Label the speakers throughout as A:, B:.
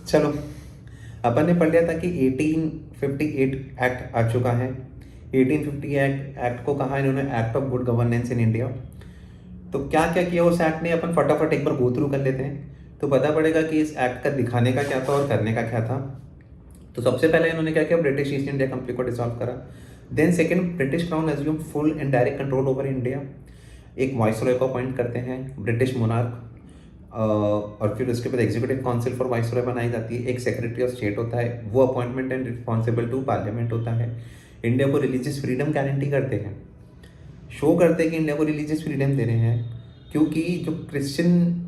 A: चलो, अपन ने पढ़ लिया था कि 1858 एक्ट आ चुका है। 1858 एक्ट को कहा इन्होंने act of good governance in India. तो क्या क्या किया उस एक्ट ने, अपन फटाफट एक बार गो थ्रू कर लेते हैं तो पता पड़ेगा कि इस एक्ट का दिखाने का क्या था और करने का क्या था। तो सबसे पहले इन्होंने क्या किया, ब्रिटिश ईस्ट इंडिया कंपनी को डिसॉल्व करा। Then second, British Crown assume full and direct control over India. एक वाइसरॉय को अपॉइंट करते हैं, ब्रिटिश मोनार्क, और फिर उसके बाद एग्जीक्यूटिव काउंसिल फॉर वाइसरॉय बनाई जाती है। एक सेक्रेटरी ऑफ स्टेट होता है, वो appointment and responsible to Parliament होता है। इंडिया को रिलीजियस फ्रीडम गारंटी करते हैं, शो करते हैं कि इंडिया को रिलीजियस फ्रीडम दे रहे हैं। क्योंकि जो क्रिश्चियन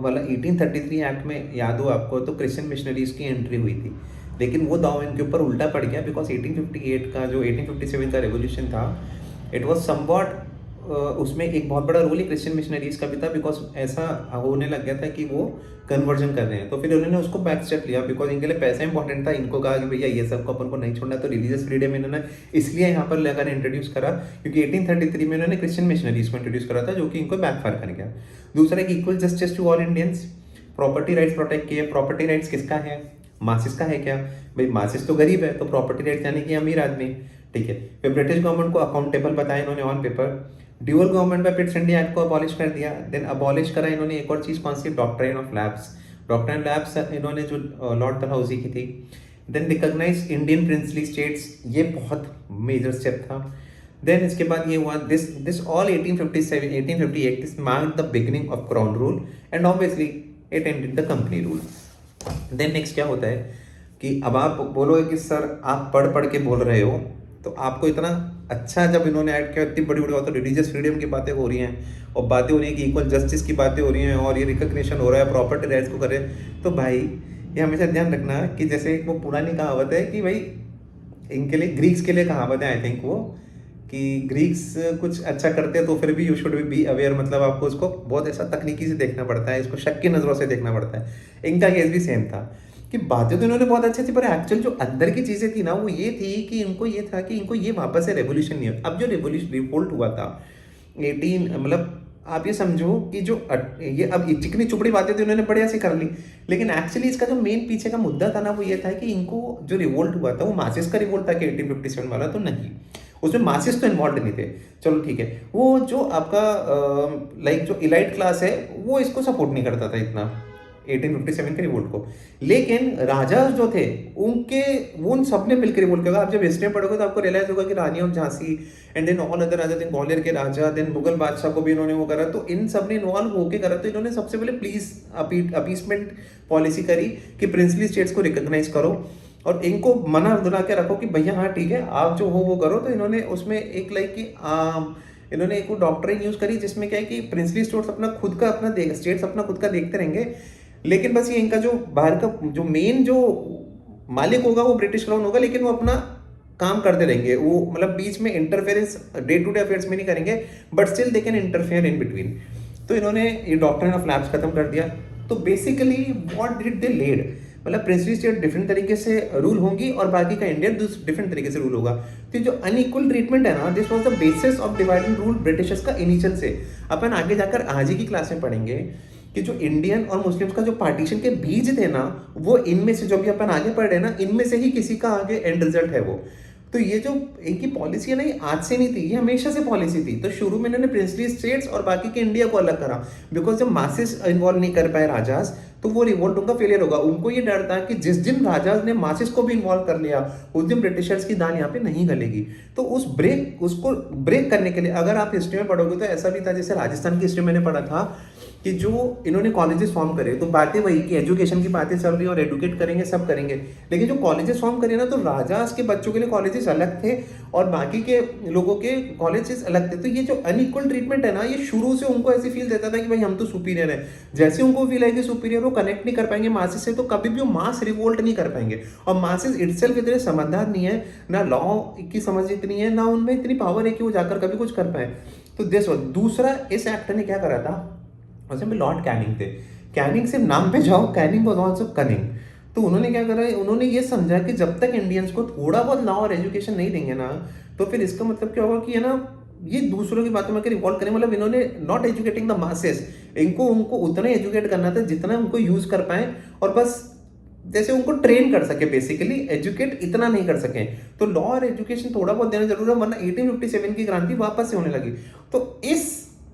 A: वाला 1833 एक्ट में याद हो आपको, तो क्रिश्चियन मिशनरीज की एंट्री हुई थी, लेकिन वो दाव इनके ऊपर उल्टा पड़ गया। बिकॉज 1858 का जो 1857 का रेवोल्यूशन था, इट वॉज समवॉट, उसमें एक बहुत बड़ा रोल ही क्रिश्चियन मिशनरीज का भी था। बिकॉज ऐसा होने लग गया था कि वो कन्वर्जन कर रहे हैं, तो फिर उन्होंने उसको बैक स्टेप लिया। बिकॉज इनके लिए पैसा इंपॉर्टेंट था, इनको कहा कि भैया ये सब को अपन को नहीं छोड़ना, तो रिलीजियस फ्रीडम इन्होंने इसलिए यहाँ पर लेकर इंट्रोड्यूस करा क्योंकि 1833 में इन्होंने क्रिश्चियन मिशनरीज को इंट्रोड्यूस करा था, जो कि इनको बैकफायर कर गया। दूसरा, एक equal justice to all Indians, property rights protect किए। प्रॉपर्टी राइट्स किसका है, मासिस का है क्या? भाई मासिस तो गरीब है, तो प्रॉपर्टी राइट्स यानी कि अमीर आदमी, ठीक है। फिर ब्रिटिश गवर्नमेंट को अकाउंटेबल बताया इन्होंने ऑन पेपर। ड्यूअल गवर्नमेंट में पिट्स इंडिया एक्ट को अबॉलिश कर दिया। देन अबॉलिश करा इन्होंने एक और चीज, कौन सी, doctrine of lapse. Doctrine lapse इन्होंने जो लॉर्ड डलहौजी की थी। Then recognize Indian princely states, ये बहुत मेजर स्टेप था। देन इसके बाद ये हुआ, this all 1857 1858 this marked the beginning of crown rule and obviously it ended the company rule. Then next क्या होता है कि अब आप बोलोगे कि सर आप पढ़ पढ़ के बोल रहे हो, तो आपको इतना अच्छा जब इन्होंने ऐड किया, इतनी बड़ी बड़ी बात, तो रिलीजियस फ्रीडम की बातें हो रही हैं और बातें हो रही हैं कि इक्वल जस्टिस की बातें हो रही हैं और ये रिकग्निशन हो रहा है, प्रॉपर्टी राइट्स को करे। तो भाई ये हमेशा ध्यान रखना कि जैसे एक वो पुरानी कहावत है कि भाई, इनके लिए, ग्रीक्स के लिए कहावत है आई थिंक वो, कि ग्रीक्स कुछ अच्छा करते हैं तो फिर भी यू शुड बी अवेयर, मतलब आपको उसको बहुत ऐसा तकनीकी से देखना पड़ता है, इसको शक की नज़रों से देखना पड़ता है। इनका केस भी सेम था कि बातें तो इन्होंने बहुत अच्छी थी, पर एक्चुअल जो अंदर की चीज़ें थी ना, वो ये थी कि इनको ये था कि इनको ये वापस से रेवोल्यूशन नहीं हो। अब जो रेवोल्यूशन रिवोल्ट हुआ था 18, मतलब आप ये समझो कि जो ये अब चिकनी चुपड़ी बातें तो इन्होंने बढ़िया सी कर ली, लेकिन एक्चुअली इसका जो मेन पीछे का मुद्दा था ना, वो ये था कि इनको जो रिवोल्ट हुआ था वो मासिस का रिवोल्ट था कि 1857 वाला, तो नहीं, उसमें मासिस तो इन्वॉल्व नहीं थे। चलो ठीक है, वो जो आपका लाइक जो इलाइट क्लास है वो इसको सपोर्ट नहीं करता था इतना 1857 के रिवोल्ट को, लेकिन राजा जो थे उनके, वो उन सबने मिलकर रिवोल्ट किया। आप जब हिस्ट्री में पढ़ोगे तो आपको रियलाइज होगा कि Rani of Jhansi and then all other raja, then Gwalior के राजा, देन मुगल बादशाह को भी इन्होंने वो करा, तो इन सब ने इन्वॉल्व होकर करा। तो इन्होंने सबसे पहले प्लीज अपीसमेंट पॉलिसी करी कि प्रिंसली स्टेट्स को रिकॉग्नाइज करो और इनको मना दिला के रखो कि भैया हाँ ठीक है आप जो हो वो करो। तो इन्होंने उसमें एक लाइक कि इन्होंने एक डॉक्ट्रिन यूज करी जिसमें क्या है कि प्रिंसली स्टेट्स अपना खुद का अपना स्टेट्स अपना खुद का देखते रहेंगे, लेकिन बस ये इनका जो बाहर का जो मेन जो मालिक होगा वो ब्रिटिश क्राउन होगा, लेकिन वो अपना काम करते रहेंगे, वो मतलब बीच में interference day to day affairs में नहीं करेंगे, but still they can interfere in between. तो इन्होंने ये डॉक्ट्रिन ऑफ लैब्स खत्म कर दिया। तो basically what did they led, मतलब प्रिंसली स्टेट डिफरेंट तरीके से रूल होंगी और बाकी का इंडिया डिफरेंट तरीके से रूल होगा। तो जो अनइक्वल ट्रीटमेंट है ना, this was the basis of divide and rule Britishers का इनिशियल से। अपन आगे जाकर आज ही की क्लास में पढ़ेंगे कि जो इंडियन और मुस्लिम्स का जो पार्टीशन के बीज थे ना, वो इनमें से जो भी अपन आगे पढ़ रहे हैं ना, इनमें से ही किसी का आगे एंड रिजल्ट है वो। तो ये जो इनकी पॉलिसी है ना, ये आज से नहीं थी, ये हमेशा से पॉलिसी थी। तो शुरू में इन्होंने प्रिंसली स्टेट्स और बाकी के इंडिया को अलग करा, बिकॉज जब मासिस इन्वॉल्व नहीं कर पाए राजाज, तो वो रिवोल्ट उनका फेलियर होगा। उनको ये डर था कि जिस दिन राजाज ने मासिस को भी इन्वॉल्व कर लिया, उस दिन ब्रिटिशर्स की दाल यहाँ पे नहीं गलेगी। तो उसको ब्रेक करने के लिए, अगर आप हिस्ट्री में पढ़ोगे तो ऐसा भी था, जैसे राजस्थान की हिस्ट्री मैंने पढ़ा था कि जो इन्होंने कॉलेजेस फॉर्म करे, तो बातें वही की एजुकेशन की बातें चल रही है और एडुकेट करेंगे सब करेंगे, लेकिन जो कॉलेजेस फॉर्म करे ना, तो राजास के बच्चों के लिए कॉलेजेस अलग थे और बाकी के लोगों के कॉलेजेस अलग थे। तो ये जो अनइक्वल ट्रीटमेंट है ना, ये शुरू से उनको ऐसे फील देता था कि भाई हम तो सुपीरियर है। जैसे उनको फील है कि सुपीरियर, वो कनेक्ट नहीं कर पाएंगे मासेस से, तो कभी भी वो मास रिवोल्ट नहीं कर पाएंगे। और मासेस इटसेल्फ इतने समझदार नहीं है, ना लॉ की समझ इतनी है, ना उनमें इतनी पावर है कि वो जाकर कभी कुछ कर पाए। तो दूसरा इस एक्टर ने क्या करा था, उसमें लॉर्ड कैनिंग थे। कैनिंग से नाम पे जाओ, कैनिंग वाज आल्सो कनिंग। तो उन्होंने क्या करा, उन्होंने ये समझा कि जब तक इंडियंस को थोड़ा बहुत लॉ और एजुकेशन नहीं देंगे ना, तो फिर इसका मतलब क्या होगा कि है ना, ये दूसरों की बातों में रिवॉल्व करें। मतलब इन्होंने नॉट एजुकेटिंग द मासेस, उनको उतना एजुकेट करना था जितना उनको यूज कर पाए, और बस जैसे उनको ट्रेन कर सके, बेसिकली एजुकेट इतना नहीं कर सके। तो लॉ और एजुकेशन थोड़ा बहुत देना जरूर है, वरना 1857 की क्रांति वापस से होने लगी। तो इस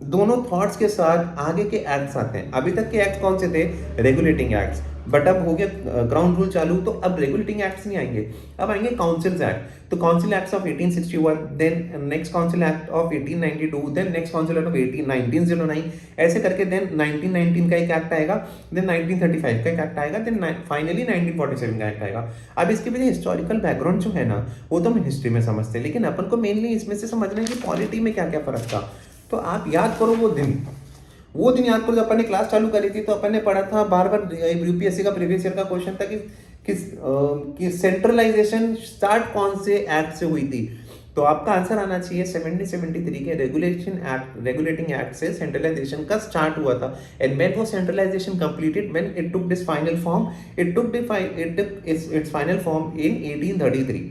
A: दोनों थॉट्स के साथ आगे के एक्ट्स आते हैं। अभी तक के एक्ट कौन से थे? Regulating acts. बट अब हो गया ग्राउंड रूल चालू, तो अब रेगुलेटिंग एक्ट्स नहीं आएंगे, अब आएंगे काउंसिल्स एक्ट। तो council acts of 1861, then next council act of 1892, then next council act of 1909, ऐसे करके देन 1919 का एक एक्ट आएगा, देन 1935 का एक एक्ट आएगा, देन फाइनली 1947 का एक्ट आएगा। अब इसके पीछे हिस्टोरिकल बैकग्राउंड जो है ना, वो तो हम हिस्ट्री में समझते हैं, लेकिन अपन को मेनली इसमें से समझना है कि पॉलिटी में क्या क्या फर्क था। तो आप याद करो वो दिन याद करो जब अपन ने क्लास चालू करी थी, तो अपन ने पढ़ा था बार बार, यूपीएससी का प्रीवियस ईयर का क्वेश्चन था कि सेंट्रलाइजेशन स्टार्ट कौन से एक्ट से हुई थी। तो आपका आंसर आना चाहिए 1773 के रेगुलेटिंग एक्ट से सेंट्रलाइजेशन का स्टार्ट हुआ था। एंड व्हेन वो centralisation completed, when it took this final form, it took its final form in 1833।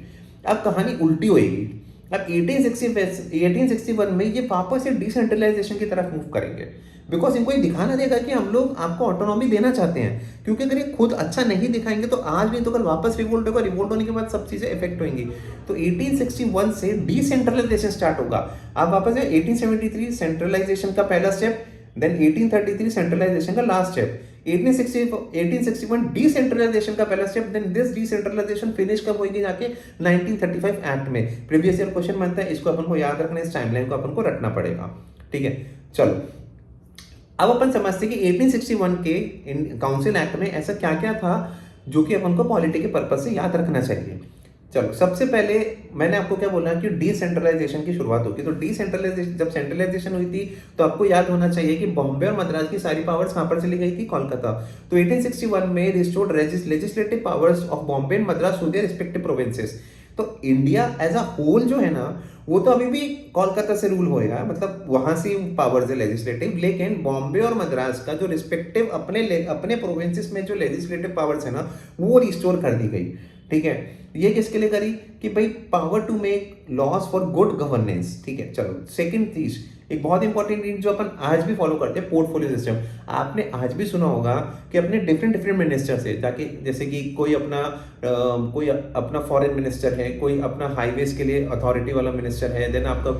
A: अब कहानी उल्टी होएगी। अब 1861 में ये वापस से डिसेंट्रलाइजेशन की तरफ मूव करेंगे, बिकॉज इनको ये दिखाना देगा कि हम लोग आपको ऑटोनॉमी देना चाहते हैं। क्योंकि अगर ये खुद अच्छा नहीं दिखाएंगे तो आज नहीं तो कल वापस रिवोल्ट होगा, रिवोल्ट होने के बाद सब चीजें इफेक्ट होंगी। तो 1861 से डिसेंट्रलाइजेशन स्टार्ट होगा। आप वापस 1873 सेंट्रलाइजेशन का पहला स्टेप, देन 1833 सेंट्रलाइजेशन का लास्ट स्टेप, 1861 डिसेंट्रलाइजेशन का पहला step, then this decentralisation finish कब होगी? जाके 1935 एक्ट में। प्रीवियस ईयर क्वेश्चन बनता है, इसको अपन को याद रखना है, इस टाइमलाइन को अपन को रखना पड़ेगा। ठीक है, चलो अब अपन समझते हैं कि 1861 के काउंसिल एक्ट में ऐसा क्या क्या था जो कि अपन को पॉलिटी के पर्पज से याद रखना चाहिए। चलो सबसे पहले मैंने आपको क्या बोला कि डिसेंट्रलाइजेशन की शुरुआत होगी। तो डिसेंट्रलाइजेशन, जब सेंट्रलाइजेशन हुई थी तो आपको याद होना चाहिए कि बॉम्बे और मद्रास की सारी पावर्स कहां पर चली गई थी? कोलकाता। तो 1861 में restored legislative powers of Bombay and Madras to their respective provinces. तो इंडिया एज अ होल जो है ना, वो तो अभी भी कोलकाता से रूल होएगा, मतलब वहां से पावर्स है लेजिस्लेटिव, लेकिन बॉम्बे और मद्रास का जो रिस्पेक्टिव अपने प्रोविंसेस में जो लेजिस्लेटिव पावर्स है ना, वो रिस्टोर कर दी गई। ठीक है, ये किसके लिए करी? कि भाई power to make laws for good governance. ठीक है, चलो सेकंड चीज, एक बहुत इंपॉर्टेंट चीज जो अपन आज भी फॉलो करते हैं, पोर्टफोलियो सिस्टम। आपने आज भी सुना होगा कि अपने डिफरेंट मिनिस्टर से जाके, जैसे कि कोई अपना फॉरेन मिनिस्टर है, कोई अपना हाईवेज के लिए अथॉरिटी वाला मिनिस्टर है, देन आपका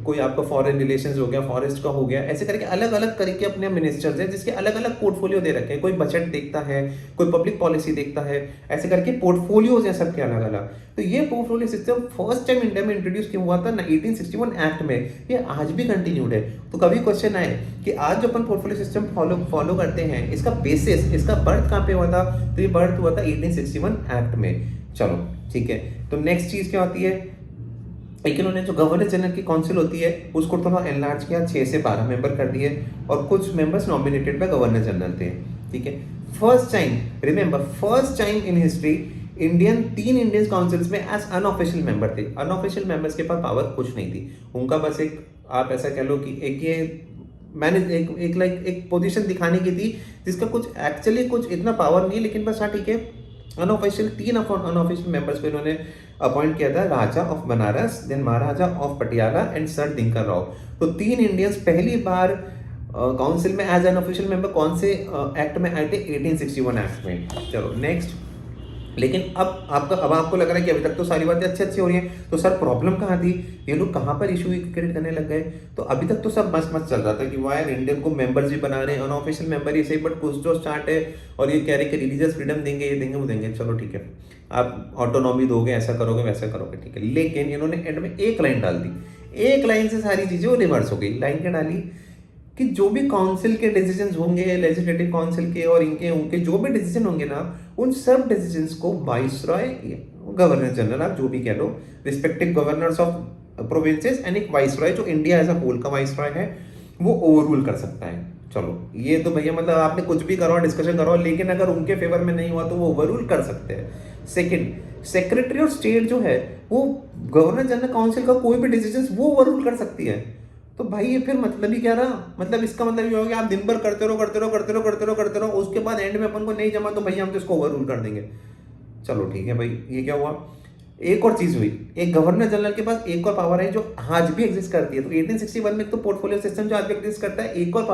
A: कोई आपका फॉरेन रिलेशंस हो गया, फॉरेस्ट का हो गया, ऐसे करके अलग अलग तरीके अपने मिनिस्टर्स हैं जिसके अलग अलग पोर्टफोलियो दे रखे हैं। कोई बजट देखता है, कोई पब्लिक पॉलिसी देखता है, ऐसे करके पोर्टफोलियोज हैं सबके अलग अलग। तो ये portfolio system first time India में इंट्रोड्यूस किया हुआ था 1861 एक्ट में, ये आज भी कंटिन्यूड है। तो कभी क्वेश्चन आए कि आज जो अपन पोर्टफोलियो सिस्टम फॉलो करते हैं, इसका बेसिस, इसका बर्थ कहाँ पे हुआ था? तो ये बर्थ हुआ था 1861 एक्ट में। चलो ठीक है, तो नेक्स्ट चीज क्या होती है? एक इन्होंने जो गवर्नर जनरल की काउंसिल होती है उसको थोड़ा एनलार्ज किया, 6 से 12 मेंबर कर दिए, और कुछ members nominated by governor general थे। ठीक है, first time, remember first time in history तीन इंडियन काउंसिल्स में एज अनऑफिशियल मेंबर थे। अनऑफिशियल मेंबर्स के पास पावर कुछ नहीं थी, उनका बस एक, आप ऐसा कह लो कि एक पोजीशन दिखाने की थी जिसका कुछ एक्चुअली कुछ इतना पावर नहीं है, लेकिन बस हाँ ठीक है, तीन अनऑफिशियल मेंबर्स को इन्होंने अपॉइंट किया था, raja of Banaras, then maharaja of Patiala and sir Dinkar Rao. तो 3 इंडियंस पहली बार काउंसिल में एज एन ऑफिशियल मेंबर कौन से एक्ट में आए थे? 1861 एक्ट में। चलो नेक्स्ट, लेकिन अब आपको लग रहा है कि अभी तक तो सारी बातें अच्छी हो रही हैं, तो सर प्रॉब्लम कहाँ थी? ये लोग कहाँ पर इशू क्रिएट करने लग गए? तो अभी तक तो सब मस्त चल रहा था कि वायर इंडियन को मेंबर्स भी बना रहे हैं, अनऑफिशियल मेंबर ही सही, बट कुछ तो स्टार्ट है और ये कह रहे कि रिलीजियस फ्रीडम देंगे, ये देंगे, वो देंगे। चलो ठीक है, आप ऑटोनॉमी दोगे, ऐसा करोगे, वैसा करोगे, ठीक है। लेकिन इन्होंने एंड में एक लाइन डाल दी, एक लाइन से सारी चीजें वो रिवर्स हो गई। लाइन क्या डाली? कि जो भी काउंसिल के डिसीजंस होंगे, लेजिस्लेटिव काउंसिल के और इनके उनके जो भी डिसीजन होंगे ना, उन सब डिसीजंस को वाइसरॉय, गवर्नर जनरल, आप जो भी कह लो, respective governors of provinces and एक वाइसरॉय जो इंडिया एज अ होल का वाइसरॉय है, वो ओवररूल कर सकता है। चलो ये तो भैया मतलब आपने कुछ भी करो, डिस्कशन करो, लेकिन अगर उनके फेवर में नहीं हुआ तो वो ओवररूल कर सकते हैं। सेकंड, सेक्रेटरी ऑफ स्टेट जो है वो गवर्नर जनरल काउंसिल का कोई भी डिसीजन वो ओवररूल कर सकती है। तो भाई ये फिर मतलब ही क्या रहा? मतलब इसका मतलब ये हो गया आप दिन भर करते रहो, उसके बाद एंड में अपन को नहीं जमा तो भैया हम तो इसको ओवररूल कर देंगे। चलो ठीक है भाई, ये क्या हुआ? एक और चीज हुई, एक गवर्नर जनरल के पास एक और पावर है जो आज भी एग्जिस्ट करती है। तो 1861 में तो पोर्टफोलियो सिस्टम जो आज भी एग्जिस्ट करता है, एक और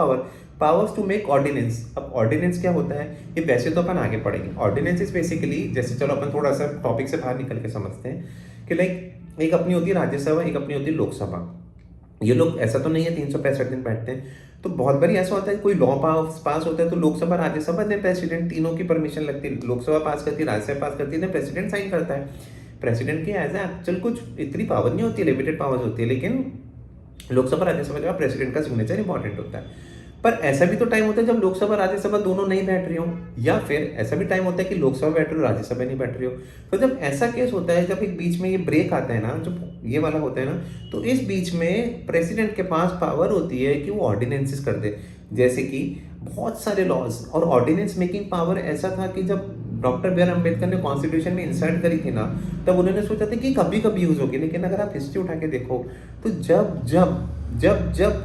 A: पावर्स टू मेक ऑर्डिनेंस। अब ऑर्डिनेंस क्या होता है, ये वैसे तो अपन आगे पढ़ेंगे। ऑर्डिनेंस इज बेसिकली, जैसे चलो अपन थोड़ा सा टॉपिक से बाहर निकल के समझते हैं कि लाइक एक अपनी होती है राज्यसभा, एक अपनी होती है लोकसभा। ये लोग ऐसा तो नहीं है 365 दिन बैठते हैं, तो बहुत बार ऐसा होता है कोई लॉ पास होता है तो लोकसभा राज्यसभा ने प्रेसिडेंट तीनों की परमिशन लगती है, लोकसभा पास करती है, राज्यसभा पास करती है, प्रेसिडेंट साइन करता है। प्रेसिडेंट की एज एक्चुअल कुछ इतनी पावर नहीं होती है, लिमिटेड पावर्स होती है, लेकिन लोकसभा राज्यसभा जो प्रेसिडेंट का सिग्नेचर इंपॉर्टेंट होता है। पर ऐसा भी तो टाइम होता है जब लोकसभा राज्यसभा दोनों नहीं बैठ रही हो, या फिर ऐसा भी टाइम होता है कि लोकसभा बैठ रही हो राज्यसभा नहीं बैठ रही हो। तो जब ऐसा केस होता है, जब एक बीच में ये ब्रेक आता है ना, जो ये वाला होता है ना, तो इस बीच में प्रेसिडेंट के पास पावर होती है कि वो ऑर्डिनेंसेस कर दे। जैसे कि बहुत सारे लॉज और ऑर्डिनेंस मेकिंग पावर ऐसा था कि जब डॉक्टर बी आर अम्बेडकर ने कॉन्स्टिट्यूशन में इंसर्ट करी थी ना, तब उन्होंने सोचा था कि कभी कभी यूज होगी, लेकिन अगर आप हिस्ट्री उठा के देखो तो जब जब जब जब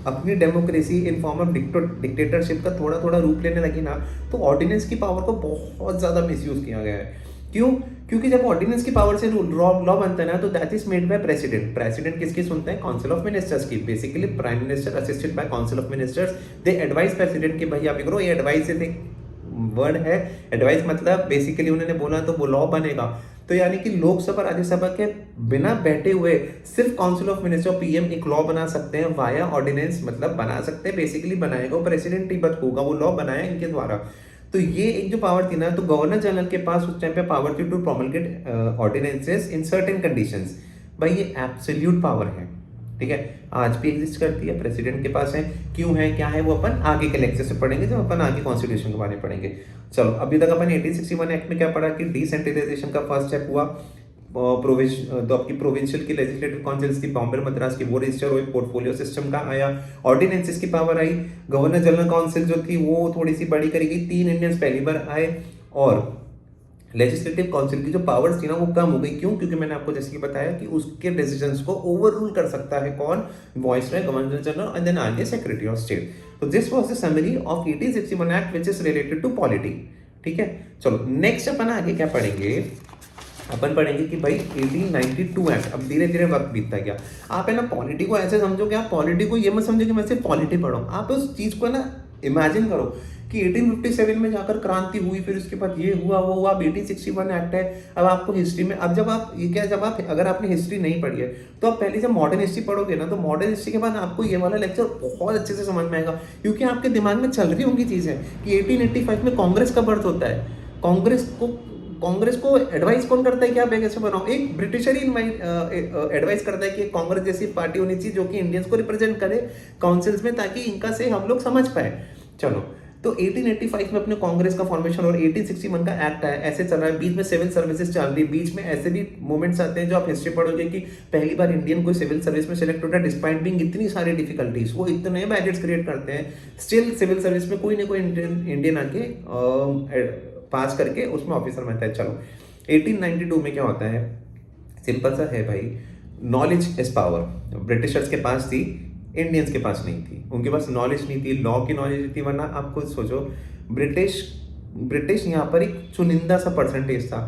A: अपनी democracy in form of dictatorship का थोड़ा थोड़ा रूप लेने लगी ना, तो ऑर्डिनेंस की पावर को बहुत ज्यादा मिसयूज किया गया है। क्यों? क्योंकि जब ऑर्डिनेंस की पावर से लॉ बनता है ना, तो that is made by president. President किसकी सुनते हैं? काउंसिल ऑफ मिनिस्टर्स की। Basically prime minister assisted by council of ministers, they advice president की भाई आप करो, ये एडवाइस से वर्ड है एडवाइस, मतलब बेसिकली उन्होंने बोला तो वो लॉ बनेगा। तो यानी कि लोकसभा राज्यसभा के बिना बैठे हुए सिर्फ काउंसिल ऑफ मिनिस्टर और पीएम एक लॉ बना सकते हैं वाया ऑर्डिनेंस, मतलब बना सकते हैं, बेसिकली बनाएगा प्रेसिडेंट ही, बट होगा वो लॉ बनाया इनके द्वारा। तो ये एक जो पावर थी ना, तो गवर्नर जनरल के पास उस टाइम पे पावर थी to promulgate ordinances in certain conditions. भाई ये एब्सोल्यूट पावर है, ठीक है, आज भी एग्जिस्ट करती है, प्रेसिडेंट के पास है। क्यों है, क्या है, वो अपन आगे के लेक्चर से पढ़ेंगे जब अपन आगे कॉन्स्टिट्यूशन के बारे में पढ़ेंगे। चलो अभी तक अपन 1861 एक्ट में क्या पढ़ा कि डिसेंट्रलाइजेशन का फर्स्ट स्टेप हुआ, तो आपकी प्रोविंशियल की लेजिस्लेटिव काउंसिल्स की, बॉम्बे मद्रास की, वो रजिस्टर हुई, पोर्टफोलियो सिस्टम का आया, ऑर्डिनेंसेस की पावर आई, गवर्नर जनरल काउंसिल जो थी वो थोड़ी सी बड़ी करी गई, 3 इंडियंस पहली बार आए, और लेजिस्लेटिव काउंसिल की जो पावर्स थी ना वो कम हो गई। क्यों? क्योंकि मैंने आपको जैसे कि बताया कि उसके डिसीजंस को ओवर रूल कर सकता है कौन? Viceroy, governor general and then आगे सेक्रेटरी ऑफ स्टेट। तो this was the summary of 1861 act which is related to polity. ठीक है, चलो नेक्स्ट अपन आगे क्या पढ़ेंगे, अपन पढ़ेंगे कि भाई 1892 एक्ट। अब धीरे धीरे वक्त बीतता गया, आप है ना पॉलिटी को ऐसे समझोगे, आप पॉलिटी को ये मत समझो कि मैं सिर्फ पॉलिटी पढ़ूं, आप उस चीज को ना इमेजिन करो कि 1857 में जाकर क्रांति हुई, फिर उसके बाद ये हुआ वो हुआ, अब 1861 एक्ट है। अब आपको हिस्ट्री में, अब जब आप ये क्या, जब आप अगर आपने हिस्ट्री नहीं पढ़ी है तो आप पहले जब मॉडर्न हिस्ट्री पढ़ोगे ना, तो मॉडर्न हिस्ट्री के बाद आपको ये वाला लेक्चर बहुत अच्छे से समझ में आएगा, क्योंकि आपके दिमाग में चल रही होंगी चीजें कि 1885 में कांग्रेस का बर्थ होता है। कांग्रेस को एडवाइस कौन करता है कि आप कैसे बनाओ? एक ब्रिटिशर ही एडवाइस करता है कि कांग्रेस जैसी पार्टी होनी चाहिए जो कि इंडियंस को रिप्रेजेंट करे काउंसिल्स में, ताकि इनका से हम लोग समझ पाए। चलो, तो 1885 में अपने कांग्रेस का फॉर्मेशन और 1861 का एक्ट आया, ऐसे चल रहा है, बीच में सिविल सर्विसेज चल रही है, बीच में ऐसे भी मोमेंट्स आते हैं जो आप हिस्ट्री पढ़ोगे कि पहली बार इंडियन कोई सिविल सर्विस में सिलेक्ट होता है, डिस्पाइट बीइंग इतनी सारी डिफिकल्टीज, वो इतने बैरियर्स क्रिएट करते हैं, स्टिल सिविल सर्विस में कोई ना कोई इंडियन आके पास करके उसमें ऑफिसर बनता है। चलो 1892 में क्या होता है, सिंपल सा है भाई, नॉलेज इज पावर। ब्रिटिशर्स के पास थी, इंडियंस के पास नहीं थी, उनके पास नॉलेज नहीं थी, लॉ की नॉलेज नहीं थी, वरना आप खुद सोचो ब्रिटिश यहाँ पर एक चुनिंदा सा परसेंटेज था।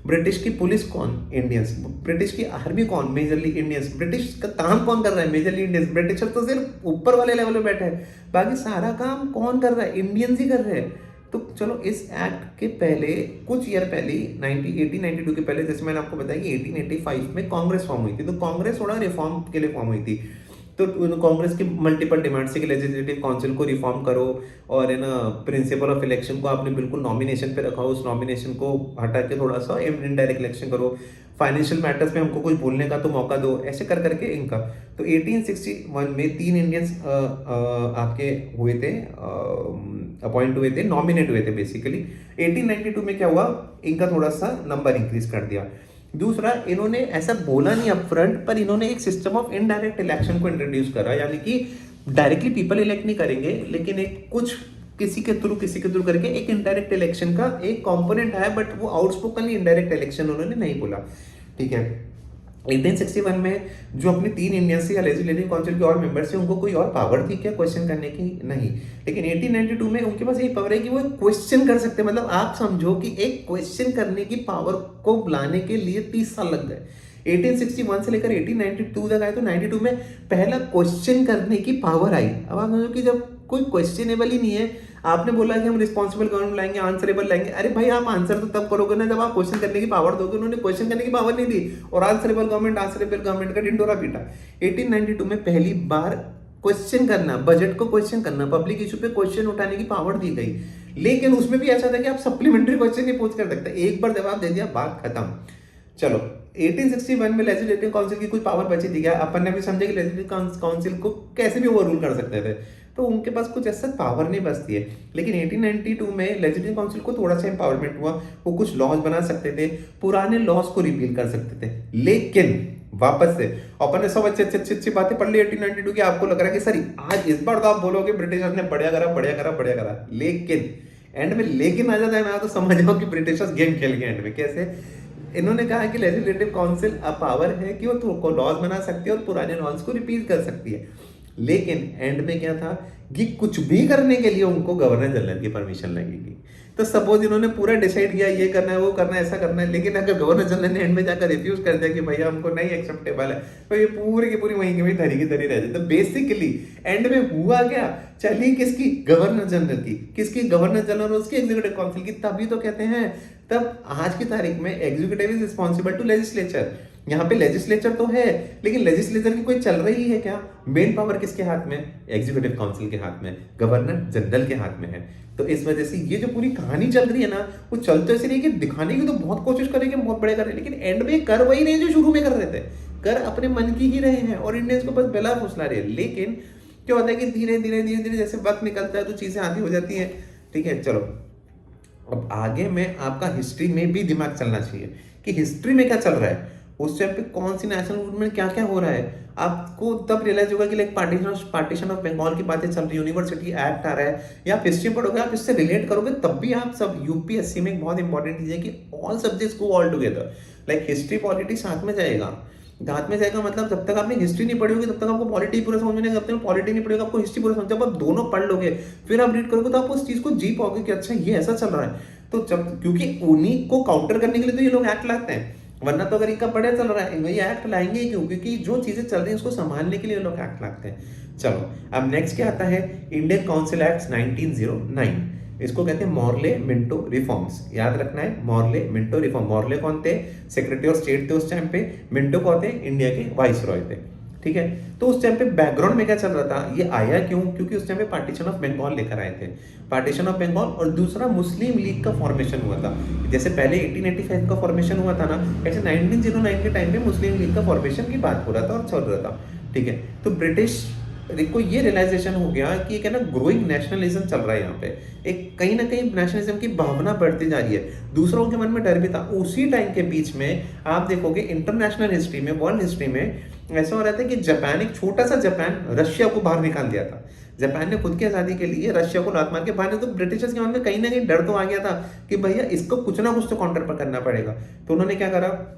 A: ब्रिटिश की पुलिस कौन? इंडियंस। ब्रिटिश की आर्मी कौन? Majorly Indians. ब्रिटिश का काम कौन कर रहा है? Majorly Indians. ब्रिटिशर तो सिर्फ ऊपर वाले लेवल पे बैठे हैं, बाकी सारा काम कौन कर रहा है? इंडियंस ही कर रहे हैं। तो चलो इस एक्ट के पहले कुछ ईयर पहले 1892 के पहले, जैसे मैंने आपको बताया कि 1885 में कांग्रेस फॉर्म हुई थी, तो कांग्रेस थोड़ा रिफॉर्म के लिए फॉर्म हुई थी। तो कांग्रेस की मल्टीपल डिमांड्स थी कि लेजिस्लेटिव काउंसिल को रिफॉर्म करो, और है ना प्रिंसिपल ऑफ इलेक्शन को आपने बिल्कुल नॉमिनेशन पे रखा हो, उस नॉमिनेशन को हटा के थोड़ा सा इनडायरेक्ट इलेक्शन करो, फाइनेंशियल मैटर्स में हमको कुछ बोलने का तो मौका दो, ऐसे कर करके इनका। तो 1861 में 3 इंडियंस आपके हुए थे, अपॉइंट हुए थे, नॉमिनेट हुए थे बेसिकली। 1892 में क्या हुआ, इनका थोड़ा सा नंबर इंक्रीज कर दिया। दूसरा, इन्होंने ऐसा बोला नहीं अपफ्रंट, पर इन्होंने एक सिस्टम ऑफ इनडायरेक्ट इलेक्शन को इंट्रोड्यूस करा, यानी कि डायरेक्टली पीपल इलेक्ट नहीं करेंगे, लेकिन एक कुछ किसी के थ्रू करके एक इनडायरेक्ट इलेक्शन का एक कंपोनेंट है, बट वो आउटस्पोकनली इनडायरेक्ट इलेक्शन उन्होंने नहीं बोला। ठीक है, 1861 में जो अपने 3 इंडियंस थे या लेजिस्लेटिव काउंसिल के और मेंबर्स थे, उनको कोई और पावर थी क्या क्वेश्चन करने की? नहीं। लेकिन 1892 में उनके पास यही पावर है कि वो क्वेश्चन कर सकते हैं। मतलब आप समझो कि एक क्वेश्चन करने की पावर को लाने के लिए 30 साल लग गए। 1861 से लेकर 1892 तक आए, तो 92 में पहला क्वेश्चन करने की पावर आई। अब आप समझो कि जब कोई क्वेश्चनेबल ही नहीं है, आपने बोला कि हम रिस्पॉन्सिबल गवर्नमेंट लाएंगे, आंसरेबल लाएंगे। अरे भाई, आप आंसर तो तब करोगे ना जब आप क्वेश्चन करने की पावर दोगे। उन्होंने क्वेश्चन करने की पावर नहीं दी और आंसरेबल गवर्नमेंट का ढिंडोरा पीटा। 1892 में पहली बार क्वेश्चन करना, बजट को क्वेश्चन करना, पब्लिक इशू पे क्वेश्चन उठाने की पावर दी गई। लेकिन उसमें भी ऐसा था कि आप सप्लीमेंट्री क्वेश्चन नहीं पूछ कर सकते, एक बार जवाब दे दिया, बात खत्म। चलो, 1861 में लेजिस्लेटिव काउंसिल की कुछ पावर बची थी क्या? अपन ने भी समझा कि लेजिस्लेटिव काउंसिल को कैसे भी ओवररूल कर सकते थे, तो उनके पास कुछ ऐसा पावर नहीं बचती है। लेकिन 1892 में लेजिस्लेटिव काउंसिल को थोड़ा सा एम्पावरमेंट हुआ। वो कुछ लॉज बना सकते थे, पुराने लॉज को रिपील कर सकते थे। लेकिन वापस से अपन ने सब अच्छी बातें पढ़ ली 1892 की। आपको लग रहा है कि सर आज इस बार तो आप बोलोगे ब्रिटिशर्स ने बढ़िया करा, लेकिन एंड में लेकिन आ जाता है ना, तो समझ जाओ कि ब्रिटिशर्स गेम खेल गए एंड में। कैसे? इन्होंने कहा कि लेजिस्लेटिव काउंसिल अब पावर है कि वो लॉज बना सकती है और पुराने लॉज को रिपील कर सकती है। लेकिन एंड में क्या था कि कुछ भी करने के लिए उनको गवर्नर जनरल की परमिशन लगेगी। तो सपोज इन्होंने पूरा डिसाइड किया ये करना है, वो करना है, ऐसा करना है, लेकिन अगर गवर्नर जनरल ने एंड में जाकर रिफ्यूज कर दिया कि भैया हमको नहीं एक्सेप्टेबल है, तो ये पूरी की पूरी वहीं की वहीं धरी की धरी रह जाती। तो बेसिकली एंड में हुआ क्या? चली किसकी? गवर्नर जनरल की। किसकी? गवर्नर जनरल और उसकी एग्जीक्यूटिव काउंसिल की। तभी तो कहते हैं, तब आज की तारीख में executive is responsible to legislature. यहाँ पे लेजिस्लेचर तो है, लेकिन लेजिस्लेचर की कोई चल रही है क्या? मेन पावर किसके हाथ में? एग्जीक्यूटिव काउंसिल के हाथ में, गवर्नर जनरल के हाथ में है। तो इस वजह से ये जो पूरी कहानी चल रही है ना, वो चल तो ऐसी रही कि दिखाने की तो बहुत कोशिश करेंगे, बहुत बड़े कर रहे हैं, लेकिन एंड में कर वही नहीं जो शुरू में कर रहे थे। कर अपने मन की ही रहे हैं और इंडियंस को बस बेला फुसला रहे हैं। लेकिन क्या होता है कि धीरे धीरे जैसे वक्त निकलता है तो चीजें आती हो जाती है। ठीक है, चलो अब आगे में आपका हिस्ट्री में भी दिमाग चलना चाहिए कि हिस्ट्री में क्या चल रहा है, उस टाइम पे कौन सी नेशनल मूवमेंट क्या क्या हो रहा है। आपको तब रियलाइज होगा कि लाइक पार्टीशन ऑफ बंगाल की बातें चल रही है, यूनिवर्सिटी एक्ट आ रहा है, या आप हिस्ट्री पढ़ोगे, आप इससे रिलेट करोगे, तब भी आप सब यूपीएससी में एक बहुत इंपॉर्टेंट चीज है कि all subjects go all together. Like history polity साथ में जाएगा। साथ में जाएगा मतलब जब तक आपने हिस्ट्री नहीं पढ़ी होगी तब तक आपको पॉलिटी पूरा समझ में नहीं, जब तक पॉलिटी नहीं पढ़ेगा आपको हिस्ट्री पूरा समझ। जब आप दोनों पढ़ लोगे फिर आप रीड करोगे तो आप उस चीज को जी पाओगे कि अच्छा ये ऐसा चल रहा है। तो जब क्योंकि उन्हीं को काउंटर करने के लिए तो ये लोग एक्ट लाते हैं, वरना तो अगर इनका बढ़िया चल रहा है ये एक्ट लाएंगे ही क्यों? क्योंकि जो चीजें चल रही हैं उसको संभालने के लिए लोग एक्ट लाते हैं। चलो अब नेक्स्ट क्या आता है? Indian council act 1909। इसको कहते हैं मॉर्ले मिंटो रिफॉर्म्स। याद रखना है, मॉर्ले मिंटो रिफॉर्म। मॉर्ले कौन थे? सेक्रेटरी ऑफ स्टेट थे उस टाइम पे। मिंटो कौन थे? इंडिया के वाइस रॉय थे। ठीक है, तो उस टाइम पे बैकग्राउंड में क्या चल रहा था, ये आया क्यों? क्योंकि उस टाइम पे पार्टीशन ऑफ बंगाल लेकर आए थे। पार्टीशन ऑफ बंगाल और दूसरा मुस्लिम लीग का फॉर्मेशन हुआ था। जैसे पहले 1885 का फॉर्मेशन हुआ था ना, ऐसे 1909 के टाइम पे मुस्लिम लीग का फॉर्मेशन की बात हो रहा था और चल रहा था। ठीक है, तो ब्रिटिश को ये रियलाइजेशन हो गया कि एक है ना ग्रोइंग नेशनलिज्म चल रहा है यहाँ पे, एक कहीं ना कहीं नेशनलिज्म की भावना बढ़ती जा रही है, दूसरों के मन में डर भी था। उसी टाइम के बीच में आप देखोगे इंटरनेशनल हिस्ट्री में, वर्ल्ड हिस्ट्री में ऐसा हो रहा था कि जापान, एक छोटा सा जापान, रशिया को बाहर निकाल दिया था। जापान ने खुद की आजादी के लिए रशिया को लात मार के बाहर, तो ब्रिटिशर्स के मन में कहीं ना कहीं डर तो आ गया था कि भैया इसको कुछ ना कुछ तो काउंटर पर करना पड़ेगा। तो उन्होंने क्या करा,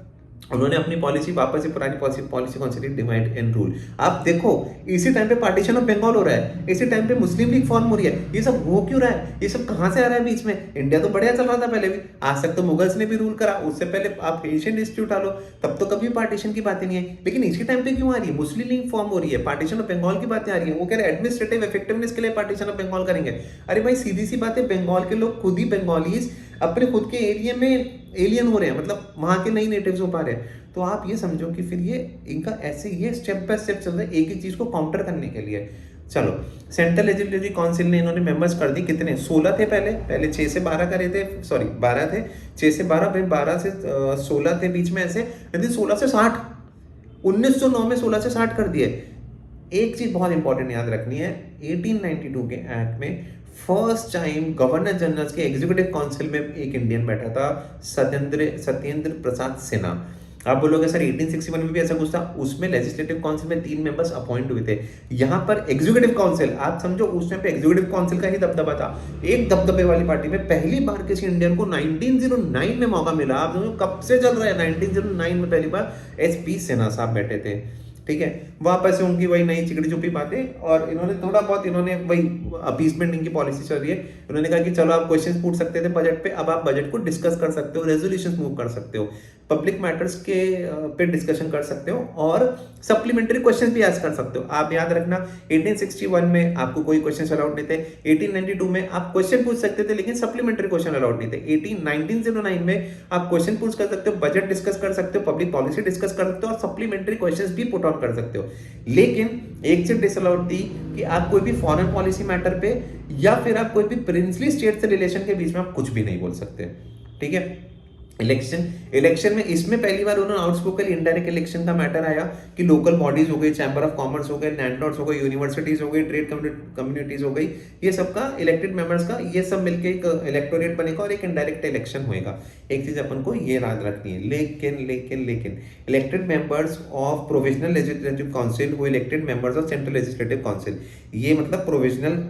A: उन्होंने अपनी पॉलिसी वापस से पुरानी पॉलिसी कौन सी थी? Divide and rule. आप देखो इसी टाइम पे पार्टीशन ऑफ बंगाल हो रहा है, इसी टाइम पे मुस्लिम लीग फॉर्म हो रही है, ये सब हो क्यों रहा है? ये सब कहां से आ रहा है बीच में? इंडिया तो बढ़िया चल रहा था पहले भी, आज तक तो मुगल्स ने भी रूल करा, उससे पहले आप एशियन हिस्ट्री उठा लो, तब तो कभी पार्टीशन की बातें नहीं है। लेकिन इसी टाइम पे क्यों आ रही है? मुस्लिम लीग फॉर्म हो रही है, पार्टीशन ऑफ बंगाल की बातें आ रही है। वो कह रहे एडमिनिस्ट्रेटिव इफेक्टिवनेस के लिए पार्टीशन ऑफ बंगाल करेंगे। अरे भाई सीधी सी बात है, बंगाल के लोग खुद ही बंगालीज अपने खुद के एरिया में एलियन हो रहे हैं, मतलब वहां के नई नेटिव्स हो पा रहे हैं। तो आप ये समझो कि फिर ये इनका ऐसे ये स्टेप बाय स्टेप चल रहा है एक ही चीज को काउंटर करने के लिए। चलो सेंट्रल लेजिस्लेटिव काउंसिल ने इन्होंने मेंबर्स कर दी, कितने? 16 थे पहले 6 से 12 करे थे, सॉरी 12 थे, 6 से 12, फिर 12 से 16 थे बीच में ऐसे, यदि 16 से 60, 1909 में 16 से 60 कर दिए। एक चीज बहुत इंपॉर्टेंट याद रखनी है, 1892 के एक्ट में फर्स्ट टाइम गवर्नर जनरल के एग्जीक्यूटिव काउंसिल में एक इंडियन बैठा था, सत्येंद्र प्रसाद सिन्हा। आप बोलोगे सर 1861 में भी ऐसा कुछ था, उसमें लेजिस्लेटिव काउंसिल में 3 मेंबर्स अपॉइंट हुए थे। यहाँ पर एग्जीक्यूटिव काउंसिल, आप समझो उस टाइम पे एग्जीक्यूटिव काउंसिल का ही दबदबा था। एक दबदबे वाली पार्टी में पहली बार किसी इंडियन को 1909 में मौका मिला। आप समझो कब से चल रहा है, 1909 में पहली बार एसपी सिन्हा साहब बैठे थे, ठीक है। वापस से उनकी वही नई चिकड़ी चुपड़ी बातें, और इन्होंने थोड़ा बहुत इन्होंने वही अपीसमेंट इनकी पॉलिसी चल रही है। इन्होंने कहा कि चलो आप क्वेश्चंस पूछ सकते थे बजट पे, अब आप बजट को डिस्कस कर सकते हो, रेजोल्यूशंस मूव कर सकते हो, पब्लिक मैटर्स के पे डिस्कशन कर सकते हो, और सप्लीमेंट्री क्वेश्चंस भी आस्क कर सकते हो। आप याद रखना 1861 में आपको कोई क्वेश्चन अलाउड नहीं थे, 1892 में आप क्वेश्चन पूछ सकते थे लेकिन सप्लीमेंट्री क्वेश्चन अलाउड नहीं थे, 1909 में आप क्वेश्चन पूछ कर सकते हो, बजट डिस्कस कर सकते हो, पब्लिक पॉलिसी डिस्कस कर सकते हो, और सप्लीमेंट्री क्वेश्चंस भी पुट ऑन कर सकते हो। लेकिन एक चीज डिसअलाउड थी कि आप कोई भी फॉरेन पॉलिसी मैटर पे या फिर आप कोई भी प्रिंसली स्टेट से रिलेशन के बीच में आप कुछ भी नहीं बोल सकते, ठीक है। इलेक्शन में इसमें पहली बार उन्होंने आउटस्पोकन इनडायरेक्ट इलेक्शन का मैटर आया कि लोकल बॉडीज हो गई, चैम्बर ऑफ कॉमर्स हो गए, लैंडलॉर्ड्स हो गए, यूनिवर्सिटीज हो गई, ट्रेड कम्युनिटीज हो गई, ये सबका इलेक्टेड मेंबर्स का ये सब मिलकर एक इलेक्टोरेट बनेगा और एक इनडायरेक्ट इलेक्शन होएगा। एक चीज अपन को ये याद रखनी है, लेकिन elected members of provisional legislative council वो elected members of central legislative council, ये मतलब प्रोविजनल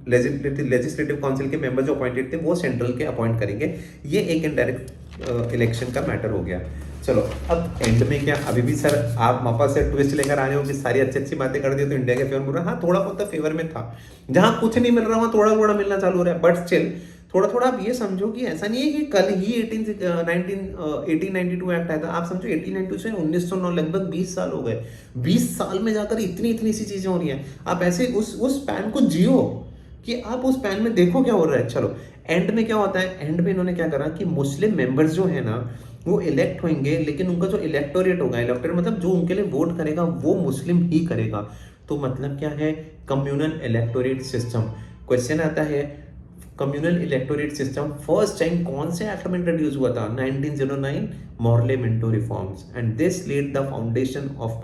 A: लेजिस्लेटिव काउंसिल के मेंबर जो अपॉइंटेड थे वो सेंट्रल के अपॉइंट करेंगे। ये एक इनडायरेक्ट इलेक्शन का मैटर हो गया। चलो अब एंड में क्या, अभी भी सर आप वापस से ट्विस्ट लेकर आ रहे हो कि सारी अच्छी अच्छी बातें कर दी तो इंडिया के फेवर में, हाँ थोड़ा बहुत फेवर में था, जहां कुछ नहीं मिल रहा वहां थोड़ा थोड़ा मिलना चालू हो रहा है, बट स्टिल थोड़ा थोड़ा आप ये समझो कि ऐसा नहीं है कि कल ही 1892 एक्ट आया था। आप समझो 1892 से 1909 लगभग 20 साल हो गए। 20 साल में जाकर इतनी इतनी सी चीजें हो रही हैं। आप ऐसे उस पैन को जियो कि आप उस पैन में देखो क्या हो रहा है। चलो एंड में क्या होता है, एंड में इन्होंने क्या करा कि मुस्लिम मेंबर्स जो है ना वो इलेक्ट होंगे, लेकिन उनका जो इलेक्टोरेट होगा, इलेक्टोरेट मतलब जो उनके लिए वोट करेगा वो मुस्लिम ही करेगा। तो मतलब क्या है, कम्युनल इलेक्टोरेट सिस्टम। क्वेश्चन आता है communal electorate system first time कौन से एक्ट में इंट्रोड्यूस हुआ था, 1909 Morley Minto reforms, and this led the foundation of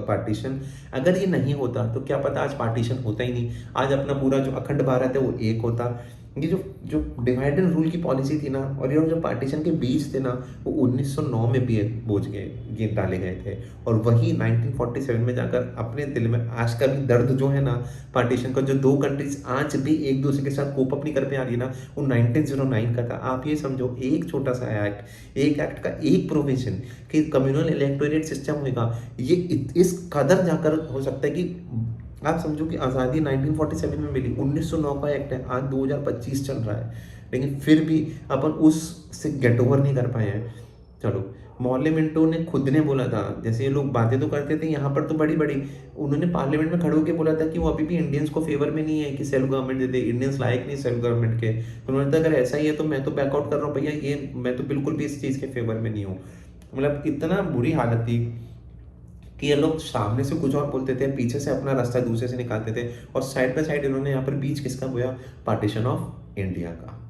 A: partition. अगर ये नहीं होता तो क्या पता आज पार्टीशन होता ही नहीं, आज अपना पूरा जो अखंड भारत है वो एक होता। ये जो डिवाइड एंड रूल की पॉलिसी थी ना, और ये जो पार्टीशन के बीच थे ना, वो 1909 में भी बोझ गए, ये डाले गए थे, और वही 1947 में जाकर अपने दिल में आज का भी दर्द जो है ना पार्टीशन का, जो दो कंट्रीज आज भी एक दूसरे के साथ कोप अप नहीं कर पा रही ना, वो 1909 का था। आप ये समझो एक छोटा सा एक्ट, एक एक्ट का एक प्रोविजन कि कम्युनल इलेक्टोरेट सिस्टम होगा, ये इस कदर जाकर हो सकता है कि आप समझो कि आज़ादी 1947 में मिली, 1909 का एक्ट है, आज 2025 चल रहा है, लेकिन फिर भी अपन उससे गेट ओवर नहीं कर पाए हैं। चलो मॉर्ले मिंटो ने खुद ने बोला था, जैसे ये लोग बातें तो करते थे यहाँ पर तो बड़ी बड़ी, उन्होंने पार्लियामेंट में खड़े होकर बोला था कि वो अभी भी इंडियंस को फेवर में नहीं है कि सेल्फ गवर्नमेंट दे दे, इंडियंस लायक नहीं सेल्फ गवर्नमेंट के। उन्होंने कहा अगर ऐसा ही है तो मैं तो बैकआउट कर रहा हूँ भैया, ये मैं तो बिल्कुल भी इस चीज़ के फेवर में नहीं हूँ। मतलब इतना बुरी हालत थी कि ये लोग सामने से कुछ और बोलते थे, पीछे से अपना रास्ता दूसरे से निकालते थे, और साइड बाय साइड इन्होंने यहाँ पर बीच किसका बोया, पार्टीशन ऑफ इंडिया का।